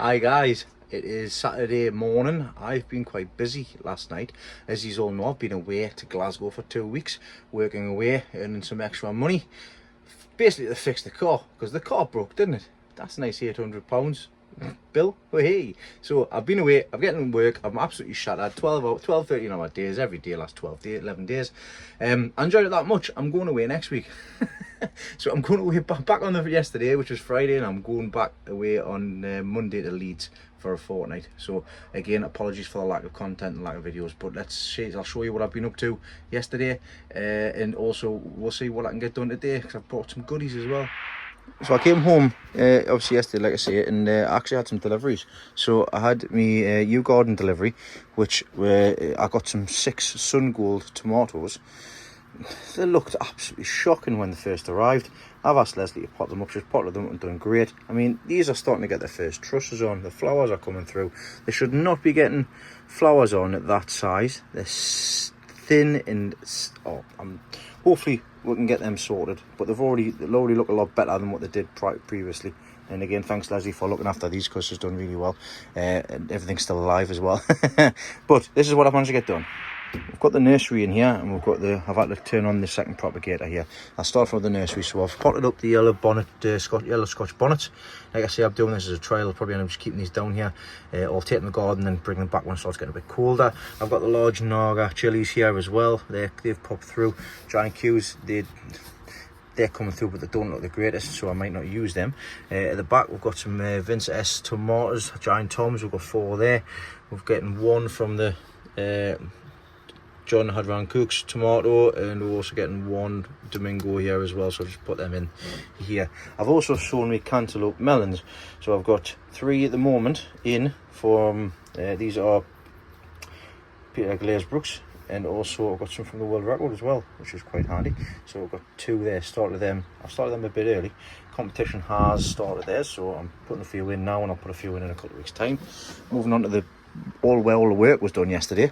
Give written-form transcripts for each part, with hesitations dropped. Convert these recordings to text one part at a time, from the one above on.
Hi guys, it is Saturday morning. I've been quite busy last night. As you all know, I've been away to Glasgow for 2 weeks, working away, earning some extra money, basically to fix the car, because the car broke, didn't it? That's a nice £800 bill. Oh, hey. So I've been away, I'm getting work, I'm absolutely shattered. 13 hour days, every day last 11 days. I enjoyed it that much. I'm going away next week. So I'm going away back on yesterday, which was Friday, and I'm going back away on Monday to Leeds for a fortnight. So again, apologies for the lack of content and lack of videos, but I'll show you what I've been up to yesterday, and also we'll see what I can get done today, because I've brought some goodies as well. So I came home obviously yesterday, like I say, and I actually had some deliveries. So I had my Yew Garden delivery, which I got some 6 Sun Gold tomatoes. They looked absolutely shocking when they first arrived. I've asked Leslie to pot them up. She's potted them up and done great. I mean, these are starting to get their first trusses on. The flowers are coming through. They should not be getting flowers on at that size. They're thin and hopefully we can get them sorted. But they'll already look a lot better than what they did previously. And again, thanks Leslie for looking after these, because she's done really well. And everything's still alive as well. But this is what I've managed to get done. We've got the nursery in here, and I've had to turn on the second propagator here. I'll start from the nursery. So I've potted up the yellow bonnet, yellow Scotch bonnets. Like I say, I'm doing this as a trial. I'll probably end up just keeping these down here, or taking the garden and bringing them back when it starts getting a bit colder. I've got the large Naga chilies here as well. They've popped through. Giant Qs, they're coming through, but they don't look the greatest, so I might not use them. At the back, we've got some Vince S tomatoes, Giant Toms. We've got 4 there. We're getting 1 from the John Hadran Cook's tomato, and we're also getting 1 Domingo here as well, so I'll just put them in here. I've also sown me cantaloupe melons, so I've got 3 at the moment in from these are Peter Glazebrooks, and also I've got some from the World Record as well, which is quite handy. So I've got 2 there. I started them a bit early. Competition has started there, so I'm putting a few in now, and I'll put a few in a couple of weeks time. Moving on to all the work was done yesterday.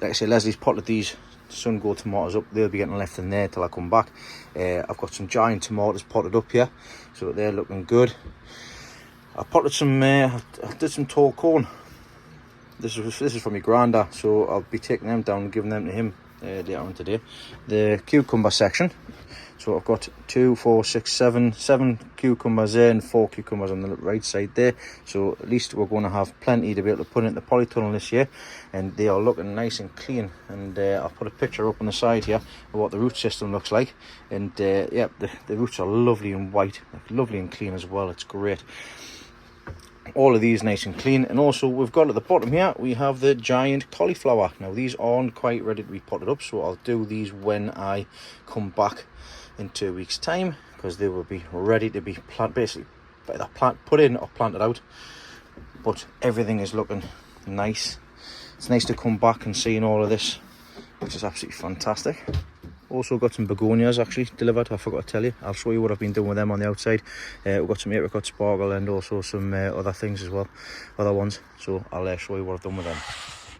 Like I say, Leslie's potted these Sun Gold tomatoes up. They'll be getting left in there till I come back. I've got some giant tomatoes potted up here, so they're looking good. I potted some, I did some tall corn. This is from my granda, so I'll be taking them down and giving them to him later on today. The cucumber section. So I've got 2, 4, 6, 7 cucumbers there, and 4 cucumbers on the right side there. So at least we're going to have plenty to be able to put into the polytunnel this year. And they are looking nice and clean. And I'll put a picture up on the side here of what the root system looks like. And yeah, the roots are lovely and white, lovely and clean as well. It's great. All of these nice and clean. And also we've got at the bottom here, we have the giant cauliflower. Now these aren't quite ready to be potted up, so I'll do these when I come back in 2 weeks time, because they will be ready to be basically either put in or planted out. But everything is looking nice. It's nice to come back and seeing all of this, which is absolutely fantastic. Also got some begonias actually delivered. I forgot to tell you. I'll show you what I've been doing with them on the outside. We've got some apricot sparkle and also some other things as well, other ones. So I'll show you what I've done with them.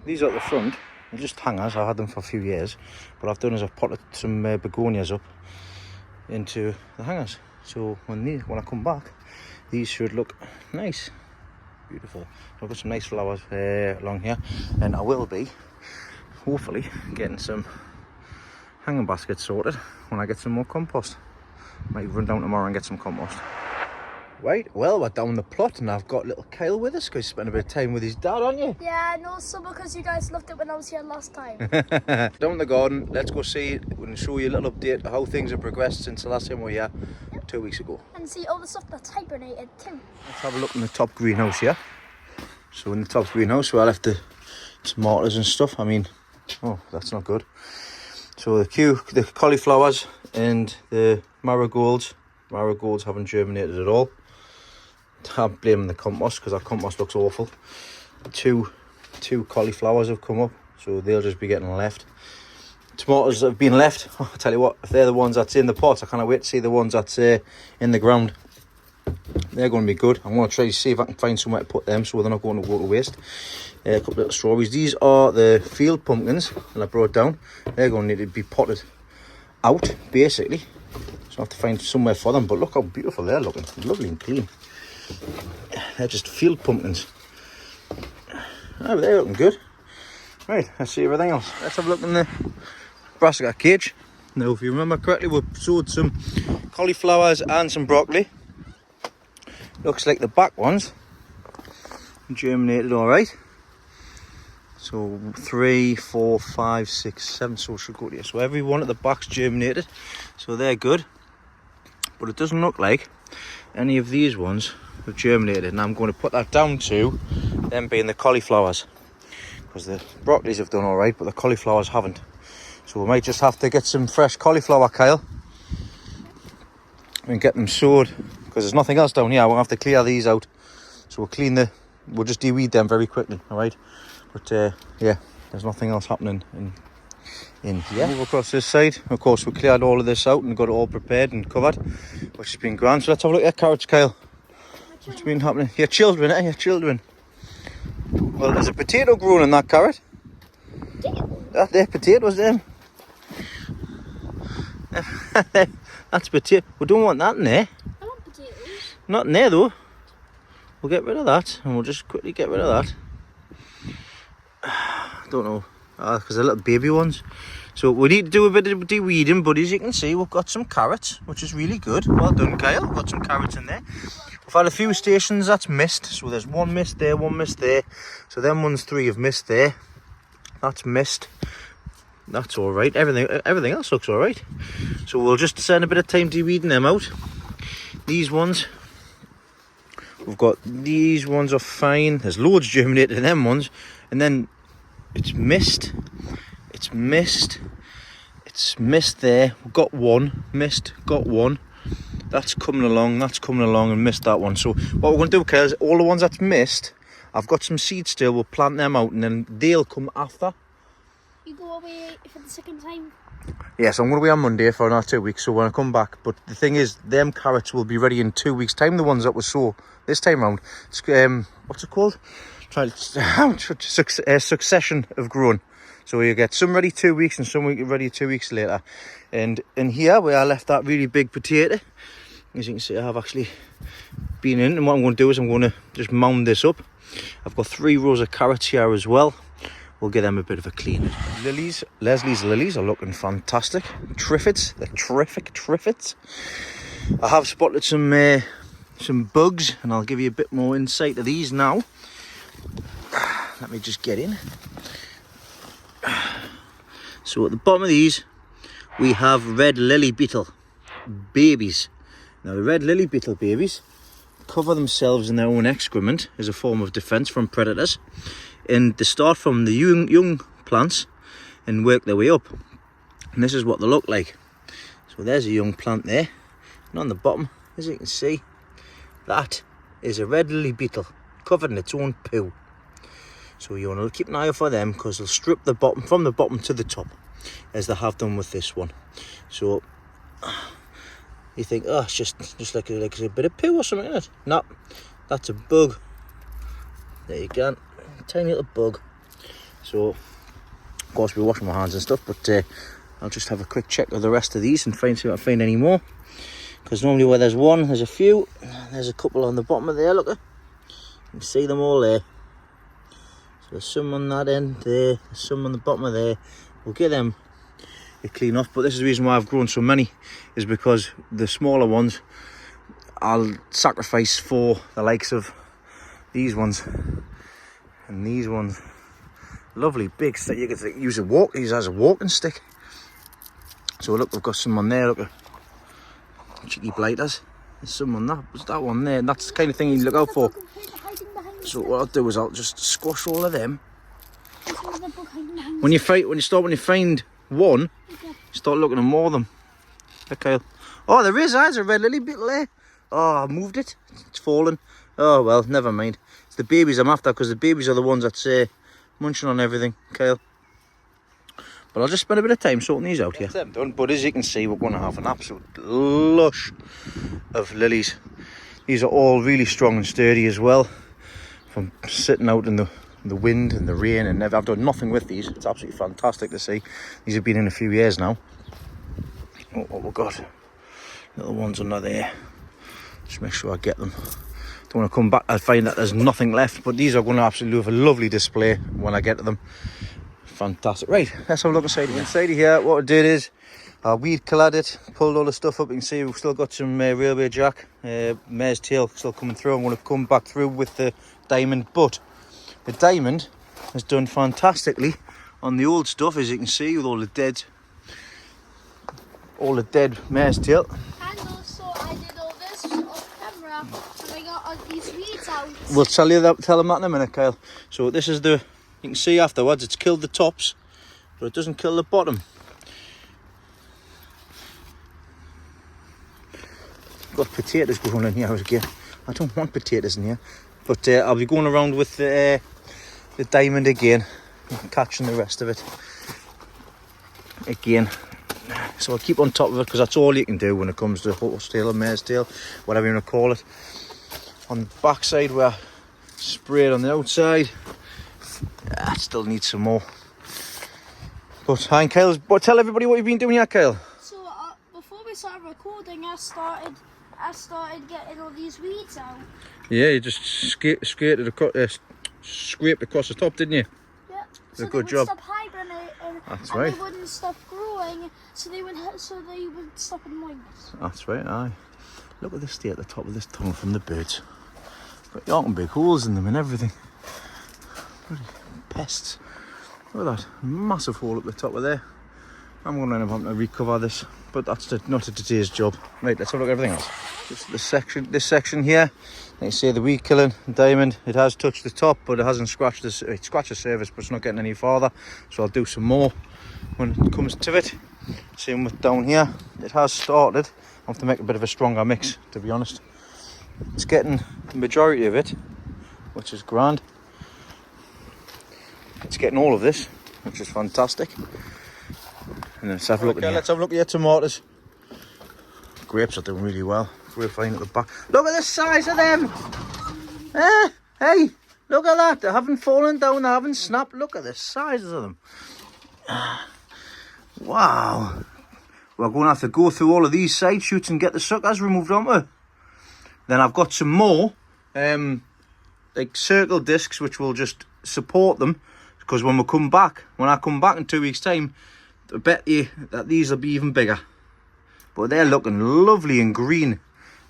These are at the front, they're just hangers. I've had them for a few years. What I've done is I've potted some begonias up into the hangers. So when I come back, these should look nice, beautiful. So I've got some nice flowers along here, and I will be hopefully getting some hanging baskets sorted when I get some more compost. Might run down tomorrow and get some compost. Right, well, we're down the plot, and I've got little Kyle with us, because he's spent a bit of time with his dad, aren't you? Yeah, and also because you guys loved it when I was here last time. Down the garden, let's go see it and show you a little update of how things have progressed since the last time we were here 2 weeks ago. And see all the stuff that's hibernated too. Let's have a look in the top greenhouse here. So in the top greenhouse, where I left the tomatoes and stuff, I mean, oh, that's not good. So the cauliflowers and the marigolds haven't germinated at all. I'm blaming the compost, because our compost looks awful. Two cauliflowers have come up, so they'll just be getting left. Tomatoes have been left. Oh, I tell you what, if they're the ones that's in the pot, I can't wait to see the ones that's in the ground. They're going to be good. I'm going to try to see if I can find somewhere to put them so they're not going to go to waste. A couple of little strawberries. These are the field pumpkins that I brought down. They're going to need to be potted out, basically. So I have to find somewhere for them. But look how beautiful they're looking. Lovely and clean. They're just field pumpkins. Oh, they're looking good. Right, let's see everything else. Let's have a look in the brassica cage. Now, if you remember correctly, we sowed some cauliflowers and some broccoli. Looks like the back ones germinated all right. So 3, 4, 5, 6, 7, so it should go here. So every one at the back's germinated, so they're good. But it doesn't look like any of these ones have germinated, and I'm going to put that down to them being the cauliflowers, because the broccolis have done all right, but the cauliflowers haven't. So we might just have to get some fresh cauliflower, Kyle, and get them sowed, because there's nothing else down here. We'll have to clear these out. So we'll just de-weed them very quickly, all right? But yeah, there's nothing else happening in here. Move across this side. Of course, we cleared all of this out and got it all prepared and covered, which has been grand. So let's have a look at carrots, Kyle. What's been happening? Your children, eh? Your children. Well, there's a potato growing in that carrot. They're potatoes, them. That's potato. We don't want that in there. I want potatoes. Not in there, though. We'll get rid of that, and we'll just quickly get rid of that. Don't know, because they're little baby ones. So we need to do a bit of de-weeding, but as you can see, we've got some carrots, which is really good. Well done, Kyle. We've got some carrots in there. We've had a few stations that's missed. So there's one missed there, one missed there. So them ones 3 have missed there. That's missed. That's all right. Everything else looks all right. So we'll just spend a bit of time de-weeding them out. These ones, we've got these ones are fine. There's loads germinated in them ones. And then it's missed. It's missed. It's missed there. We've got one. Missed. Got one. That's coming along. That's coming along, and missed that one. So what we're going to do, Kyle, is all the ones that's missed, I've got some seeds still. We'll plant them out, and then they'll come after. You go away for the second time? Yes, I'm going to be on Monday for another 2 weeks, so when I come back. But the thing is, them carrots will be ready in 2 weeks' time, the ones that were sown this time round. It's, what's it called? Succession of growing. So you get some ready 2 weeks and some ready 2 weeks later. And in here, where I left that really big potato, as you can see, I have actually been in. And what I'm going to do is I'm going to just mound this up. I've got 3 rows of carrots here as well. We'll give them a bit of a clean. Lilies, Leslie's lilies are looking fantastic. Triffids, they're terrific triffids. I have spotted some bugs, and I'll give you a bit more insight of these now. Let me just get in. So at the bottom of these, we have red lily beetle babies. Now the red lily beetle babies cover themselves in their own excrement as a form of defense from predators. And they start from the young plants and work their way up. And this is what they look like. So there's a young plant there. And on the bottom, as you can see, that is a red lily beetle covered in its own poo. So you want to keep an eye out for them, because they'll strip the bottom from the bottom to the top, as they have done with this one. So you think, oh, it's just like a bit of poo or something in it. No, that's a bug. There you go. Tiny little bug. So of course we're washing my hands and stuff, but I'll just have a quick check of the rest of these and see if I can find any more, because normally where there's one, there's a few. There's a couple on the bottom of there, look, you can see them all there. So there's some on that end there, there's some on the bottom of there. We'll get them a clean off, but this is the reason why I've grown so many, is because the smaller ones I'll sacrifice for the likes of these ones. And these ones, lovely big stick. You can use these as a walking stick. So look, we've got some on there. Look at cheeky blighters. There's some on that. There's that one there. And that's the kind of thing you look out for. So what I'll do is I'll just squash all of them. When you find one, you start looking at more of them. Okay. Oh, there is. There's a red lily beetle there. Oh, I moved it. It's fallen. Oh well, never mind. It's the babies I'm after, because the babies are the ones that's munching on everything, Kyle. But I'll just spend a bit of time sorting these out here. That's them done, but as you can see, we're going to have an absolute lush of lilies. These are all really strong and sturdy as well, from sitting out in the wind and the rain, and I've done nothing with these. It's absolutely fantastic to see. These have been in a few years now. Oh, what we've got, little ones under there. Just make sure I get them. When I come back, I'll find that there's nothing left. But these are going to absolutely have a lovely display when I get to them. Fantastic. Right, let's have a look inside here. Inside here, what I did is I weed collared it, pulled all the stuff up. You can see we've still got some railway jack, mare's tail still coming through. I'm going to come back through with the diamond, but the diamond has done fantastically on the old stuff, as you can see, with all the dead mare's tail. And also I did all this off camera and I got all these weeds out. We'll tell them that in a minute, Kyle. So this is you can see afterwards, it's killed the tops, but it doesn't kill the bottom. Got potatoes going in here again. I don't want potatoes in here, but I'll be going around with the diamond again, catching the rest of it again. So I'll keep on top of it because that's all you can do when it comes to horse tail or mare's tail, whatever you want to call it. On the back side, where sprayed on the outside, it still needs some more. But hi, Kyle. Tell everybody what you've been doing here, Kyle. So before we started recording, I started getting all these weeds out. Yeah, you just scraped across the top, didn't you? Yeah. So good job. Stop hibernating. That's and right. They wouldn't stop growing, so they would stop annoying us. That's right. Aye. Look at the state at the top of this tunnel from the birds. Got yonking big holes in them and everything. Bloody pests. Look at that massive hole at the top of there. I'm going to end up having to recover this, but that's not today's job. Right, let's have a look at everything else. Just this section here. Like you say, the weed killing diamond, it has touched the top, but it hasn't scratched this. It scratched the surface, but it's not getting any farther. So I'll do some more when it comes to it. Same with down here. It has started. I have to make a bit of a stronger mix, to be honest. It's getting the majority of it, which is grand. It's getting all of this, which is fantastic. And then let's have a look at let's have a look at your tomatoes. Grapes are doing really well. Grapevine at the back. Look at the size of them! Hey, look at that. They haven't fallen down, they haven't snapped. Look at the sizes of them. Wow. We're going to have to go through all of these side shoots and get the suckers removed, aren't we? Then I've got some more like circle discs which will just support them, because when I come back in 2 weeks' time, I bet you that these will be even bigger. But they're looking lovely and green,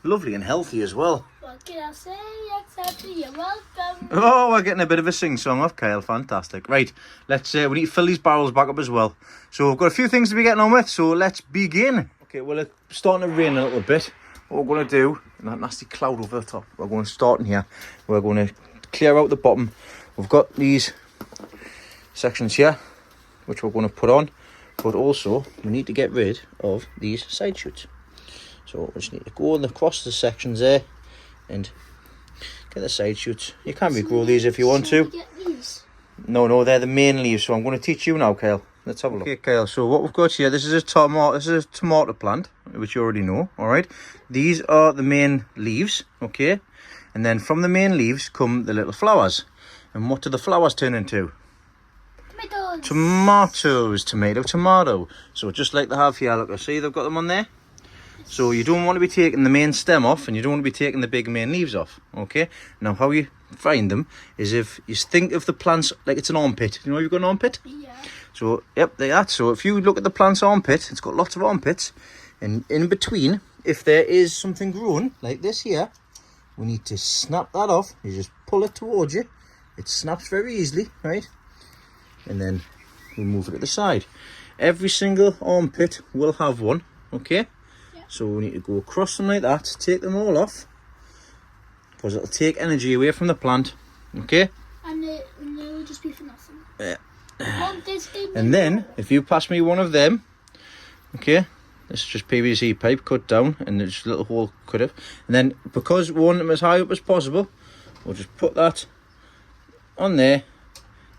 lovely and healthy as well. What can I say except you're welcome? Oh, we're getting a bit of a sing-song off Kyle. Fantastic. Right, let's we need to fill these barrels back up as well. So we've got a few things to be getting on with, so let's begin. Okay, well, it's starting to rain a little bit. What we're going to do, and that nasty cloud over the top, we're going to start in here. We're going to clear out the bottom. We've got these sections here, which we're going to put on, but also we need to get rid of these side shoots. So we just need to go across the sections there and get the side shoots. You can regrow these if you want to. Get these? No, they're the main leaves. So I'm going to teach you now, Kyle. Let's have a look. Okay, Kyle. So what we've got here, this is a tomato plant, which you already know. All right. These are the main leaves. Okay, and then from the main leaves come the little flowers. And what do the flowers turn into? Tomatoes. Tomato. So just like they have here, look, I see they've got them on there. So you don't want to be taking the main stem off, and you don't want to be taking the big main leaves off. Okay. Now how you find them is if you think of the plants like it's an armpit. You know you've got an armpit? Yeah. So yep, they are. So if you look at the plant's armpit, it's got lots of armpits, and in between, if there is something growing like this here, we need to snap that off. You just pull it towards you. It snaps very easily, right? And then we move it to the side. Every single armpit will have one, okay? Yeah. So we need to go across them like that, take them all off, because it'll take energy away from the plant, okay? And it will just be for nothing. Yeah. And then, if you pass me one of them, okay, this is just PVC pipe cut down, and there's a little hole cut up. And then, because we want them as high up as possible, we'll just put that on there,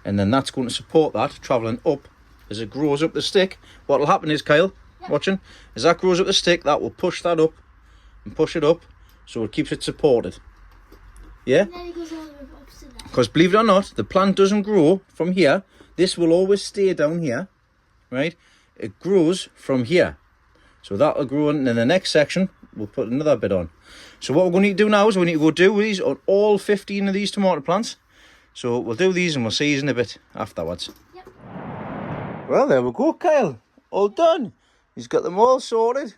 and then that's going to support that travelling up as it grows up the stick. What will happen is, Kyle, watching, as that grows up the stick, that will push that up and push it up, so it keeps it supported. Yeah? And then it goes all the way up to there. Because believe it or not, the plant doesn't grow from here. This will always stay down here, right? It grows from here. So that'll grow in the next section. we'll put another bit on. So what we're going to need to do now is we need to go do these on all 15 of these tomato plants. So we'll do these and we'll see you in a bit afterwards. Yep. Well, there we go, Kyle. All done. He's got them all sorted.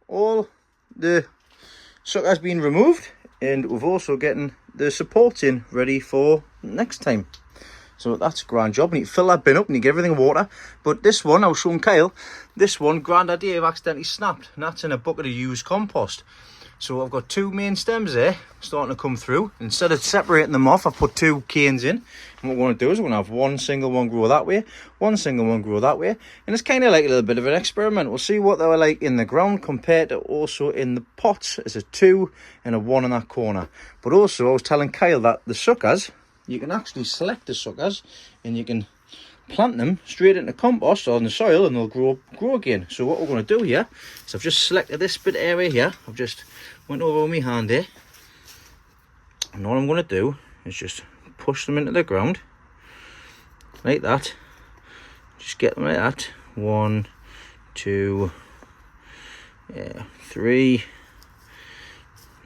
All the sucker's been removed, and we've also getting the supports in ready for next time. So that's a grand job. We need to fill that bin up and you get everything water. But this one, I was showing Kyle, this one, Grandad Dave accidentally snapped, and that's in a bucket of used compost. So I've got 2 main stems there starting to come through. Instead of separating them off, I've put 2 canes in. And what we're going to do is we're going to have one single one grow that way, one single one grow that way. And it's kind of like a little bit of an experiment. We'll see what they were like in the ground compared to also in the pots. It's a 2 and a 1 in that corner. But also I was telling Kyle that the suckers, you can actually select the suckers and you can plant them straight into compost or in the soil and they'll grow again. So what we're going to do here is I've just selected this bit area here. I've just went over with my hand here, and all I'm going to do is just push them into the ground like that. Just get them like that. 1, 2, 3.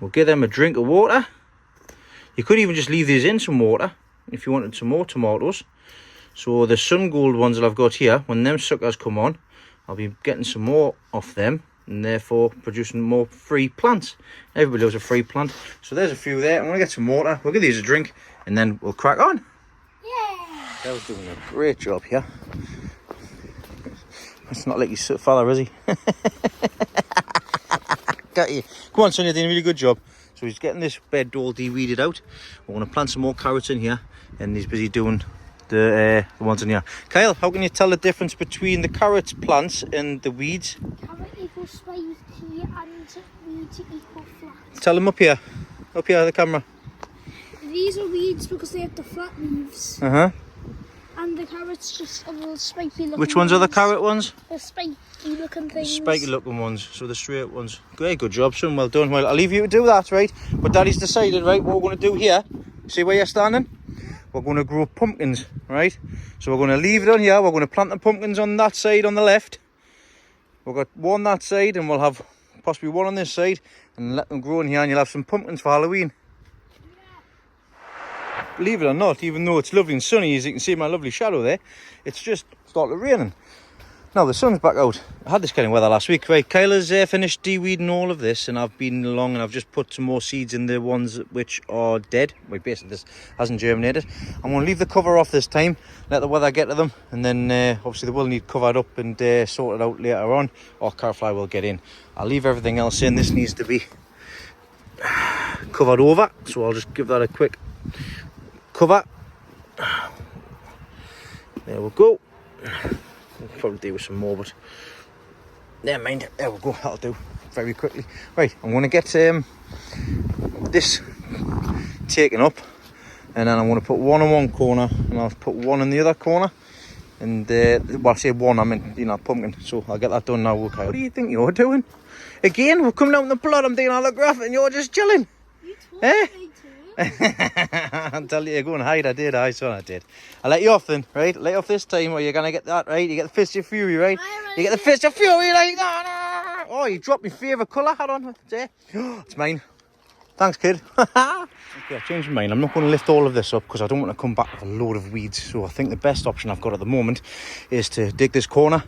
We'll give them a drink of water. You could even just leave these in some water if you wanted some more tomatoes. So the sun gold ones that I've got here, when them suckers come on, I'll be getting some more off them and therefore producing more free plants. Everybody loves a free plant. So there's a few there. I'm going to get some water. We'll give these a drink and then we'll crack on. Yeah. Dale's doing a great job here. It's not like his father, is he? Got you. Come on, son, you're doing a really good job. So he's getting this bed all de-weeded out. We're going to plant some more carrots in here, and he's busy doing the ones in here. Kyle, how can you tell the difference between the carrots plants and the weeds? Carrot equals spiky and weeds equal flat. Tell them up here, the camera. These are weeds because they have the flat leaves. Uh-huh. And the carrots just are little spiky looking. Which ones are the carrot ones? The spiky looking The things. spiky looking ones, so the straight ones. Great, good job, son, well done. Well, I'll leave you to do that, right? But Daddy's decided, right, what we're going to do here. See where you're standing? We're going to grow pumpkins, right? So we're going to leave it on here. We're going to plant the pumpkins on that side on the left. We've got one that side, and we'll have possibly one on this side, and let them grow in here, and you'll have some pumpkins for Halloween. Believe it or not, even though it's lovely and sunny, as you can see my lovely shadow there, it's just started raining. Now the sun's back out. I had this kind of weather last week. Right, Kyla's finished de-weeding all of this, and I've been along and I've just put some more seeds in the ones which are dead. Wait, basically this hasn't germinated. I'm going to leave the cover off this time, let the weather get to them, and then obviously they will need covered up and sorted out later on, or carfly will get in. I'll leave everything else in. This needs to be covered over, so I'll just give that a quick cover. There we go. We'll probably do with some more, but never mind. There we go. That'll do very quickly. Right, I'm going to get this taken up, and then I'm going to put one in one corner, and I'll put one in the other corner. And well, I say one, I mean, you know, pumpkin. So I'll get that done now. Okay. What do you think you're doing? Again, we're coming out in the plot. I'm doing all the graphic, and you're just chilling. You told Eh? me to. I'll tell you, go and hide. I did, son, I did. I'll let you off then, right? Let you off this time, or you're going to get that, right? You get the fist of fury, right? You get the fist of fury, like that. Oh, you dropped my favourite colour. Hold on. There. It's mine. Thanks, kid. Okay, I changed my mind. I'm not going to lift all of this up because I don't want to come back with a load of weeds. So I think the best option I've got at the moment is to dig this corner,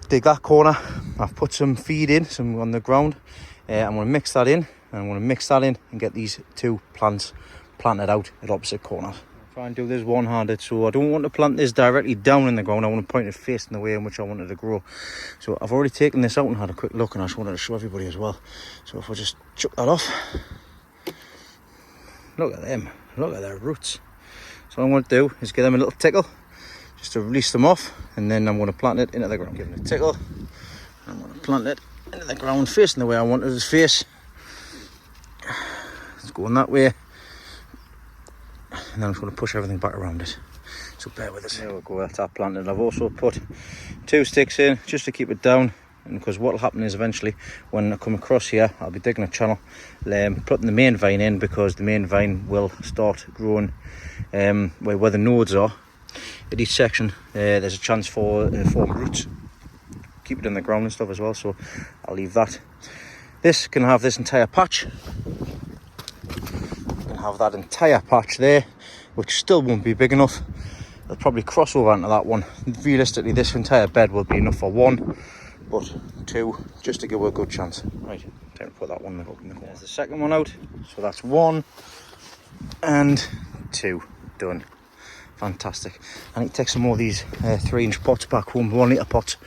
dig that corner. I've put some feed in, some on the ground. I'm going to mix that in. And I'm going to mix that in and get these 2 plants planted out at opposite corners. I'll try and do this one-handed, so I don't want to plant this directly down in the ground. I want to point it facing the way in which I want it to grow. So I've already taken this out and had a quick look, and I just wanted to show everybody as well. So if I just chuck that off, look at them, look at their roots. So what I'm going to do is give them a little tickle just to release them off, and then I'm going to plant it into the ground. Give it a tickle, I'm going to plant it into the ground facing the way I want it to face. It's going that way, and then I'm just going to push everything back around it. So bear with us. There we go, that's that planted. I've also put 2 sticks in just to keep it down, and because what will happen is eventually when I come across here, I'll be digging a channel, putting the main vine in, because the main vine will start growing where the nodes are. At each section there's a chance for form roots, keep it in the ground and stuff as well, so I'll leave that. This can have this entire patch. Can have that entire patch there, which still won't be big enough. They'll probably cross over into that one. Realistically, this entire bed will be enough for one, but two, just to give it a good chance. Right, time to put that one up in the corner. There's the second one out. So that's 1 and 2 done. Fantastic. I need to take some more of these 3-inch pots back home, 1 litre pots,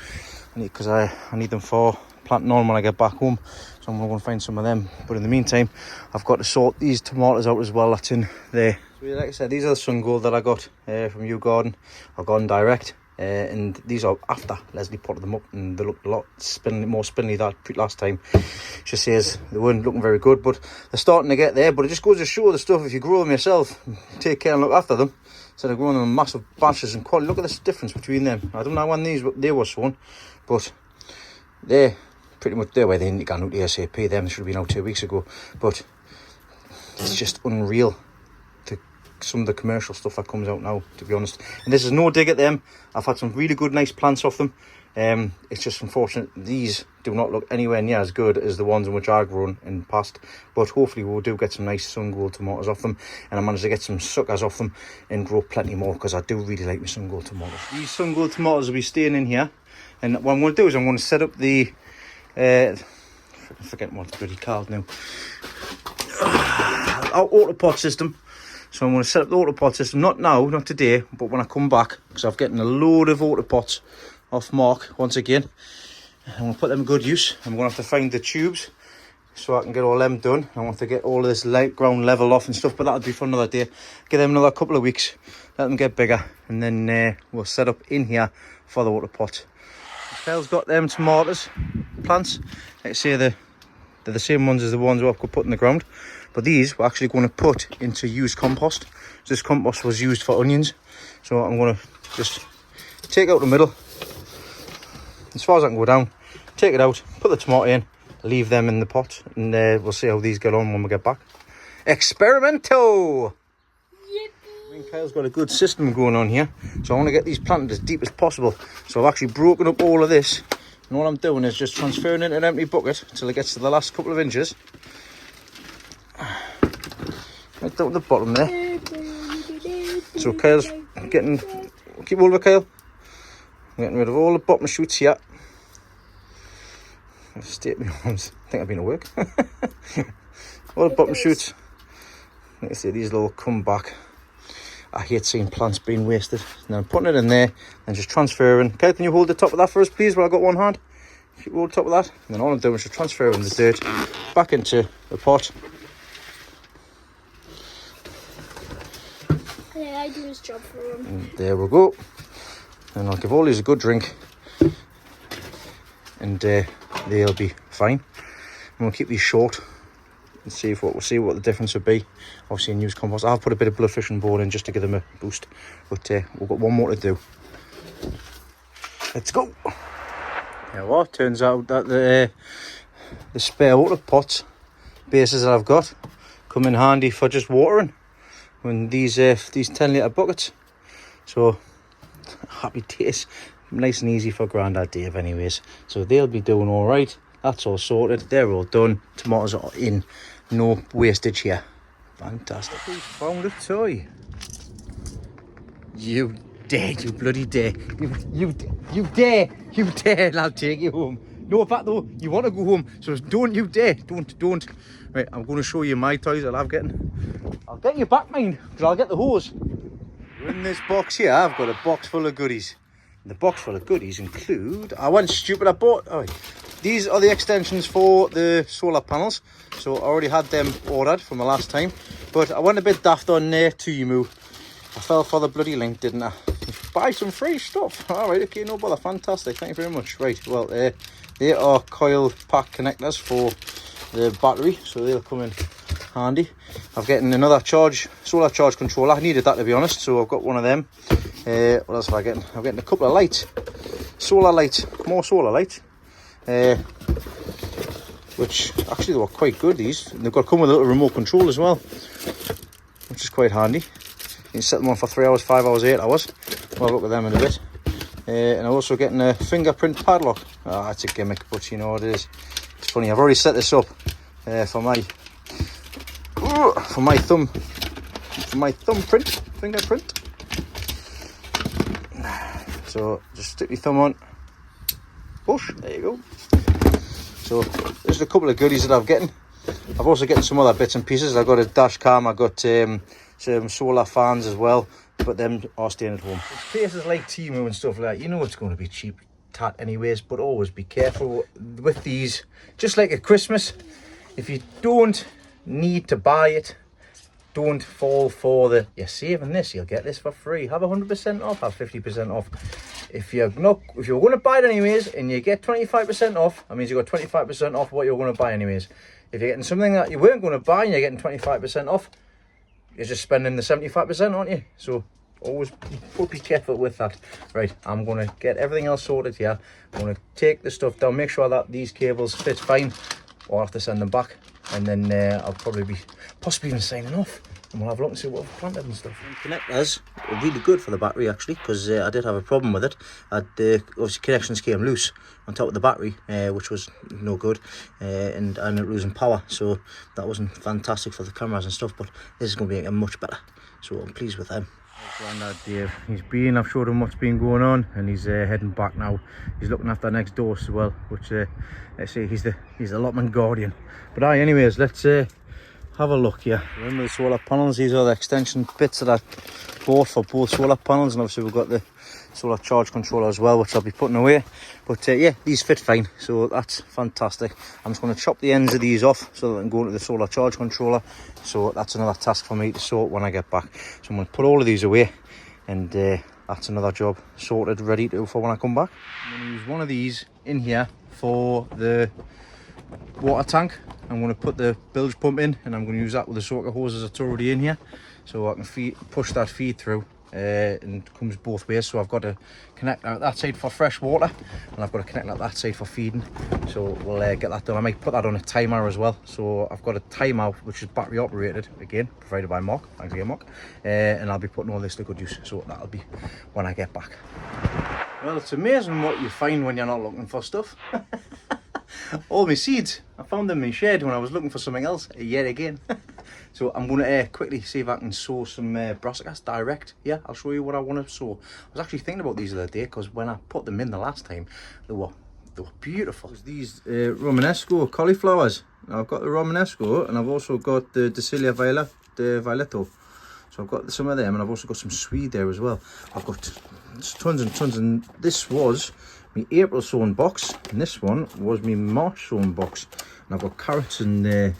because I need them for planting on when I get back home. So I'm going to find some of them. But in the meantime, I've got to sort these tomatoes out as well. That's in there. So like I said, these are the Sun Gold that I got from U Garden. I've gone direct. And these are after Leslie potted them up, and they looked a lot more spindly that last time. She says they weren't looking very good, but they're starting to get there. But it just goes to show the stuff, if you grow them yourself, take care and look after them, instead of growing them in massive batches and quality. Look at this difference between them. I don't know when they were sown, but they're pretty much there where they need to go out ASAP. Them should have been out 2 weeks ago, but it's just unreal. Some of the commercial stuff that comes out now, to be honest. And this is no dig at them. I've had some really good, nice plants off them. It's just unfortunate these do not look anywhere near as good as the ones in which I've grown in the past. But hopefully we'll do get some nice Sun Gold tomatoes off them, and I managed to get some suckers off them and grow plenty more, because I do really like my Sun Gold tomatoes. These Sun Gold tomatoes will be staying in here, and what I'm going to do is I'm going to set up the I'm forgetting what it's bloody called now, our autopot system. So I'm going to set up the autopot system, not now, not today, but when I come back, because I've getting a load of autopots off Mark once again. I'm going to put them in good use. I'm going to have to find the tubes so I can get all them done. I want to get all this ground level off and stuff, but that'll be for another day. Give them another couple of weeks, let them get bigger, and then we'll set up in here for the autopot. Kyle's got them tomatoes plants. Like I say, they're the same ones as the ones I've put in the ground. But these we're actually going to put into used compost. So this compost was used for onions. So I'm going to just take out the middle, as far as I can go down, take it out, put the tomato in, leave them in the pot, and we'll see how these get on when we get back. Experimento! Yippee! I mean, Kyle's got a good system going on here. So I want to get these planted as deep as possible. So I've actually broken up all of this. And all I'm doing is just transferring it in an empty bucket until it gets to the last couple of inches. Right down at the bottom there. So Kyle's getting, keep hold of it, Kyle. I'm getting rid of all the bottom shoots here. I'll stay at my arms. I think I've been at work. All the bottom shoots. Like I say, these will all come back. I hate seeing plants being wasted. Now I'm putting it in there and just transferring. Kyle, can you hold the top of that for us, please, while I've got one hand? If you hold the top of that. And then all I'm doing is just transferring the dirt back into the pot. Yeah, I do his job for him. And there we go. And I'll give all these a good drink. And they'll be fine. I'm going to keep these short and see what the difference would be. Obviously in used compost. I'll put a bit of blood fishing board in just to give them a boost. But we've got one more to do. Let's go. Yeah, well, turns out that the spare water pot bases that I've got come in handy for just watering when these 10-litre buckets. So happy days. Nice and easy for Grandad Dave anyways. So they'll be doing all right. That's all sorted. They're all done. Tomatoes are in. No wastage here. Fantastic. Who's found a toy? You dare, you bloody dare. You dare. You dare, and I'll take you home. No, in fact though, you want to go home, so don't you dare. Don't. Right, I'm going to show you my toys that I've getting. I'll get you back mine, because I'll get the hose. In this box here, I've got a box full of goodies. The box full of goodies include, I went stupid, I bought, these are the extensions for the solar panels. So I already had them ordered from the last time. But I went a bit daft on there to Emu. I fell for the bloody link, didn't I? Buy some free stuff. Alright, okay, no bother, fantastic, thank you very much. Right, well, they are coil pack connectors for the battery. So they'll come in handy. I'm getting another solar charge controller. I needed that, to be honest, so I've got one of them. What else am I getting? I'm getting a couple of lights, more solar lights, which actually they were quite good. These, and they've got come with a little remote control as well, which is quite handy. You can set them on for 3 hours, 5 hours, 8 hours. We'll look at them in a bit. And I'm also getting a fingerprint padlock. That's a gimmick, but you know what it is. It's funny, I've already set this up for my fingerprint. So just stick your thumb on, push, there you go. So there's a couple of goodies that I'm getting. I've also getting some other bits and pieces. I've got a dash cam, I've got some solar fans as well, but them are staying at home. Places like Temu and stuff like that, you know it's going to be cheap tat anyways, but always be careful with these. Just like at Christmas, if you don't need to buy it, don't fall for the, you're saving this, you'll get this for free, have 100% off, have 50% off. If you're going to buy it anyways and you get 25% off, that means you got 25% off what you're going to buy anyways. If you're getting something that you weren't going to buy and you're getting 25% off, you're just spending the 75%, aren't you? So always be careful with that. Right, I'm going to get everything else sorted here. I'm going to take the stuff down, make sure that these cables fit fine, or I'll have to send them back, and then I'll probably be possibly even signing off, and we'll have a look and see what we've planted and stuff. Connectors are really good for the battery actually, because I did have a problem with it. Obviously connections came loose on top of the battery, which was no good, and I ended up losing power, so that wasn't fantastic for the cameras and stuff, but this is going to be much better, so I'm pleased with them. Grandad Dave, I've showed him what's been going on, and he's heading back now. He's looking after next door as well, which let's say he's the allotment guardian. But anyways, let's have a look here. Remember the solar panels, these are the extension bits that I bought for both solar panels, and obviously we've got the solar charge controller as well, which I'll be putting away. But yeah, these fit fine, so that's fantastic. I'm just going to chop the ends of these off so that I can go into the solar charge controller. So that's another task for me to sort when I get back. So I'm going to put all of these away, and that's another job sorted, ready to for when I come back. I'm going to use one of these in here for the water tank. I'm going to put the bilge pump in, and I'm going to use that with the soaker hoses that's already in here, so I can push that feed through. And it comes both ways, so I've got to connect out that side for fresh water, and I've got to connect out that side for feeding. So we'll get that done. I might put that on a timer as well, so I've got a timer which is battery operated, again provided by Mark, thanks again Mark, and I'll be putting all this to good use, so that'll be when I get back. Well, it's amazing what you find when you're not looking for stuff. All my seeds, I found them in my shed when I was looking for something else yet again. So I'm going to quickly see if I can sow some brassicas direct. Yeah, I'll show you what I want to sow. I was actually thinking about these the other day, because when I put them in the last time, they were beautiful. There's these Romanesco cauliflowers. Now, I've got the Romanesco, and I've also got the Decilia Violetto. So I've got some of them, and I've also got some Swede there as well. I've got tons and tons, and this was my April sown box, and this one was my March sown box. And I've got carrots and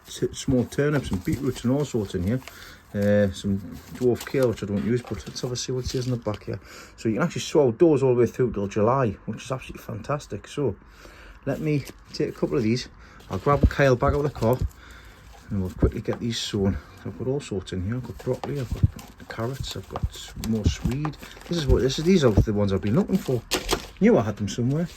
small turnips and beetroots and all sorts in here. Some dwarf kale, which I don't use, but let's have a see what it says in the back here. So you can actually sow outdoors all the way through till July, which is absolutely fantastic. So let me take a couple of these. I'll grab Kyle back out of the car, and we'll quickly get these sown. I've got all sorts in here. I've got broccoli, I've got carrots, I've got more Swede. These are the ones I've been looking for. Knew I had them somewhere.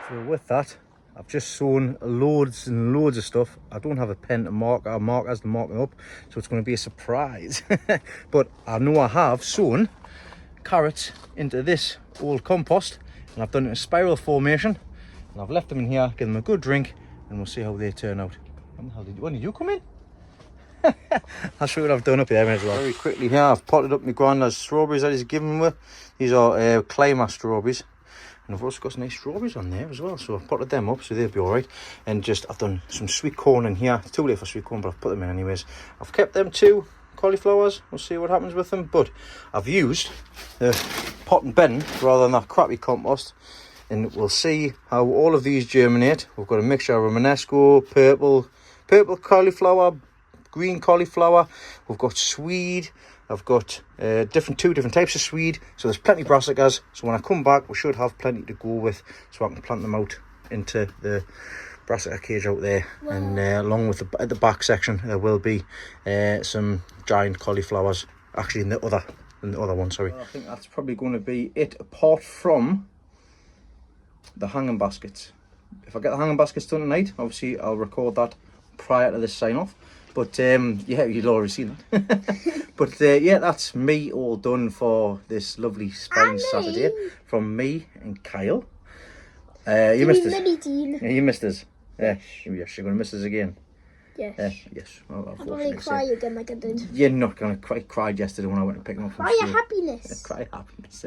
So with that, I've just sown loads and loads of stuff. I don't have a pen to mark, or markers to mark them up, so it's going to be a surprise. But I know I have sown carrots into this old compost, and I've done it in a spiral formation, and I've left them in here, give them a good drink, and we'll see how they turn out. When did you come in? I'll show you what I've done up here as well. Very quickly here, I've potted up my granddad's strawberries that he's given me. These are climber strawberries, and I've also got some nice strawberries on there as well, so I've potted them up, so they'll be alright. And I've done some sweet corn in here. It's too late for sweet corn, but I've put them in anyways. I've kept them 2 cauliflowers. We'll see what happens with them, but I've used the pot and bin rather than that crappy compost, and we'll see how all of these germinate. We've got a mixture of Romanesco, purple cauliflower, green cauliflower, we've got Swede, I've got 2 different types of Swede, so there's plenty of brassicas. So when I come back, we should have plenty to go with, so I can plant them out into the brassica cage out there. Wow. And along with at the back section, there will be some giant cauliflowers, actually in the other one, sorry. Well, I think that's probably going to be it, apart from the hanging baskets. If I get the hanging baskets done tonight, obviously I'll record that prior to this sign off. But yeah, you'd already seen that. But yeah, that's me all done for this lovely spring Saturday from me and Kyle. You missed us. Mini teen. Yeah, you missed us. Yes, you're going to miss us again. Yes. Yes. Well, I'll probably cry again like I did. You're not going to cry. I cried yesterday when I went to pick them up from Cry school. your happiness. Cry happiness.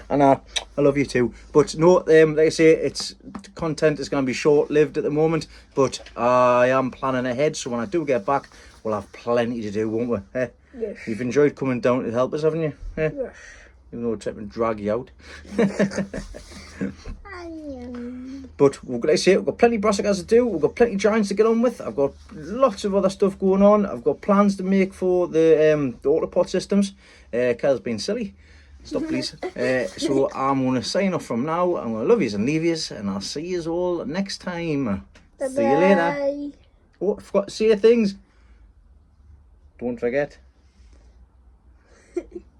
And I love you too. But no, like I say, it's content is going to be short-lived at the moment. But I am planning ahead, so when I do get back, we'll have plenty to do, won't we? Yes. You've enjoyed coming down to help us, haven't you? Yes. Even though we're trying to drag you out. I am. But like I say, we've got plenty of brassicas to do. We've got plenty of giants to get on with. I've got lots of other stuff going on. I've got plans to make for the autopod systems. Kyle's been silly. Stop, please. So I'm going to sign off from now. I'm going to love yous and leave yous, and I'll see yous all next time. Bye-bye. See you later. Oh, I forgot to say things. Don't forget.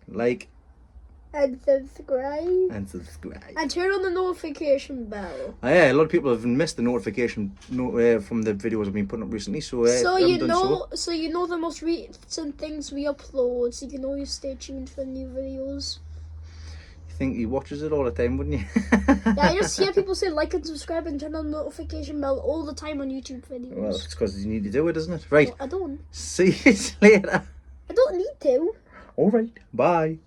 Like. And subscribe. And subscribe. And turn on the notification bell. Oh, yeah, a lot of people have missed the notification from the videos I've been putting up recently. So you know the most recent things we upload, so you can always stay tuned for new videos. You think he watches it all the time, wouldn't you? Yeah, I just hear people say like and subscribe and turn on the notification bell all the time on YouTube videos. Well, it's because you need to do it, isn't it? Right. No, I don't. See you later. I don't need to. All right. Bye.